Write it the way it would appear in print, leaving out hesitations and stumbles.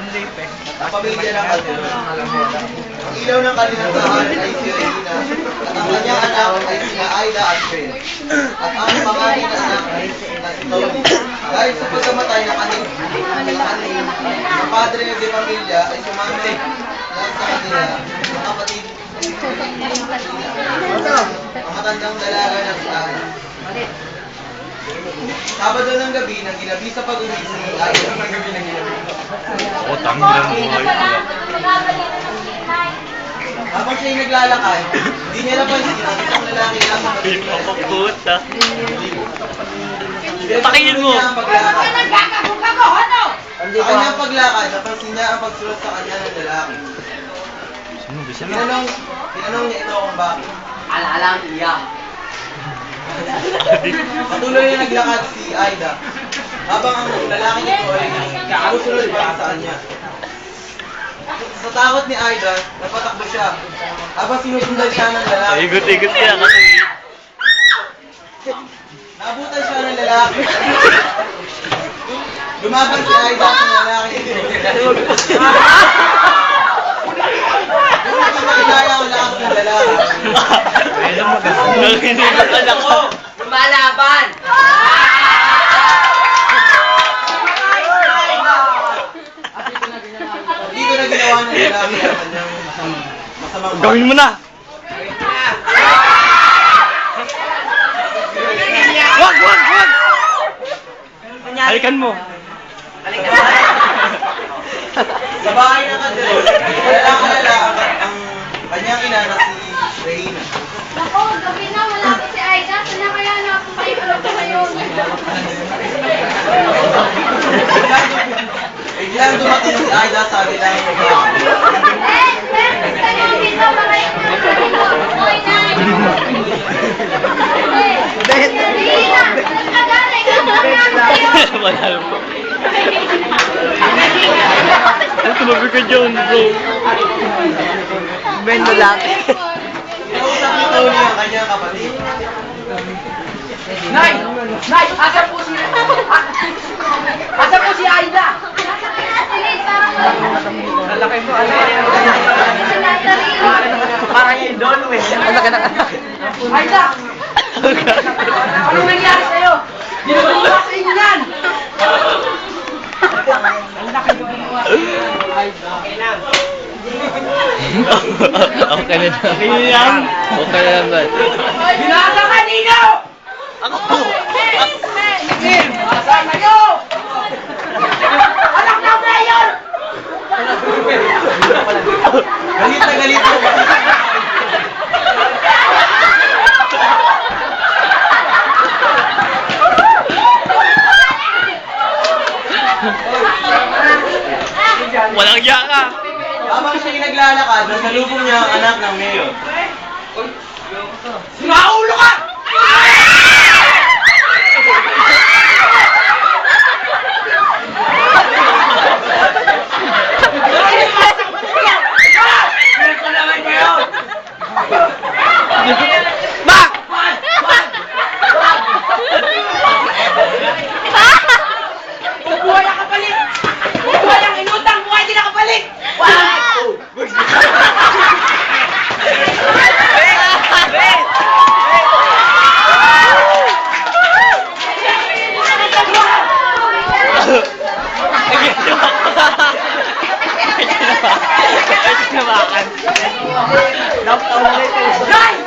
Ang pamilya ng Calderon. Ang ilaw ng kanilang tahanan ay si Regina at ang kanyang anak ay sina Aida at Fred. At ang pangalan na anak ay si Tony. Dahil sa pagkamatay ng kanilang padre de pamilya ay sumama sa kanila ang kapatid ang matandang dalaga na si Ana. Sabado ng gabi, nang ginabi sa pag-uwi si Aida. Ako, tangin lang mo Habang siya'y naglalakad, hindi niya napansin ang isang lalaki na sa puta. Pakinggan mo. Ang kanyang paglakad, napansin niya ang pagsulot sa kanya ng lalaki. Tinanong niya ito kung bakit. Ala-alang iya. Patuloy na naglakad si Aida, habang ang lalaki nito ay kakasunod pa sa kanya. Sa takot ni Aida, napatakbo siya, habang sinusundan siya ng lalaki. Ikot-ikot siya kasi. Naabutan siya ng lalaki. Lumaban si Aida sa lalaki nito. Hindi nakilala ang lakas ng lalaki. Nanginigatan ako. Lumalaban! Dito na ginawa ng lalaki ang kanyang masamang Gawin mo na. Wag! Halikan mo. Sa bahay ng Calderon, wala ang kanyang ina na si Regina. Ako, gabi na, malapit si Aida. Sana kaya napunta yung alam ko ngayon. Biglang dumating si Aida sa kabilang bahay. Gusto niyo dito, mga yung okay na. Regina, saan ka galing? Wala mo. Ano tumabi ka dyan, bro? Bendo lang. Kinausap ni Tony ang kanyang kapatid. Nay! Nay! Asan po si... Asan po si Aida? Nasa kinasilid, parang Lalaki mo, ano? Parang yung dolo eh. Aida! Ano nangyari sa'yo? Ginagawa sa inyo yan! Ang laki mo ginawa sa inyo. Aida. Okay na lang. Okay na lang ba? Binasa ka, Nino! Ako! Asan kayo? Anak ng mayor! Galit na galit ako. Walang iya ka! Habang siya'y naglalakad, nasalubong niya ang anak ng mayor. Maulo ka! Bak! Buhay ang kapalit! Buhay ang inutang! Buhay din ang kapalit! Ay, tinawakan. Guys!